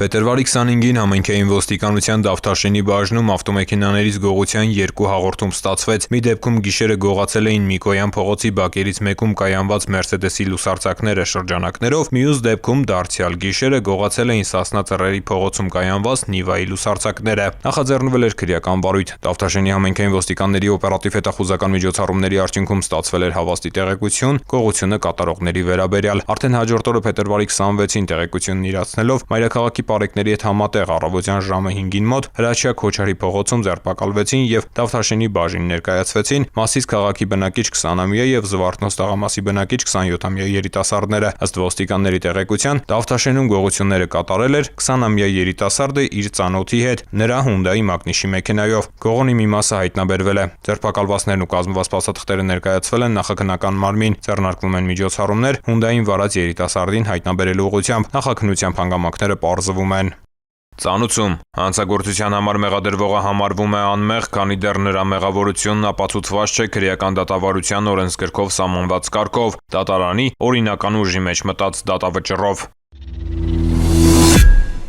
Փետրվարի 25-ին համայնքային ոստիկանության Դավթաշենի բաժնում ավտոմեքենաներից գողության 2 հաղորդում ստացվեց։ Մի դեպքում գիշերը գողացել էին Միկոյան փողոցի բակերից մեկում կայանված Մերսեդեսի լուսարձակները շրջանակներով, մյուս դեպքում դարձյալ գիշերը գողացել էին Սասնա Ծռերի փողոցում կայանված Նիվայի լուսարձակները։ Նախաձեռնվել էր քրեական վարույթ։ Դավթաշենի համայնքային ոստիկանների օպերատիվ հետախուզական միջոցառումների արդյունքում ստացվել էր հավաստի տեղեկություն գողությունը կատարողների վերաբերյալ։ Արդեն հաջորդ օրը փետրվարի 26-ին տեղեկությունն իրացնելով մայրաքաղաքի պարեկների հետ համատեղ առավոտյան ժամը 5-ին մոտ Հրաչյա Քոչարի փողոցում ձերբակալվեցին եւ Դավթաշենի բաժին ներկայացվեցին Մասիս քաղաքի բնակիչ 20-ամյա եւ Զվարթնոց տղամասի բնակիչ 27-ամյա երիտասարդները։ Ըստ ոստիկանների տեղեկության Դավթաշենում գողությունները կատարել էր 20-ամյա երիտասարդը իր ծանոթի հետ նրա Hyundai Magnich-ի մեքենայով։ Գողոնի մի մասը հայտնաբերվել է։ Ձերբակալվածներն ու կազմված փաստաթղթերը ներկայացվել են նախաքննական մարմին, ձեռնարկվում են միջոցառումներ Hyundai-ին վարած երիտասարդին հայտնաբերելու ուղղությամբ։ Նախաքննությամբ հանգամանքները պարզվում են։ Ծանուցում հանցագործության համար մեղադրվողը համարվում է անմեղ, քանի դեռ նրա մեղավորությունն ապացուցված չէ քրեական դատավարության օրենսգրքով սահմանված կարգով՝ դատարանի օրինական ուժի մեջ մտած դատավճռով։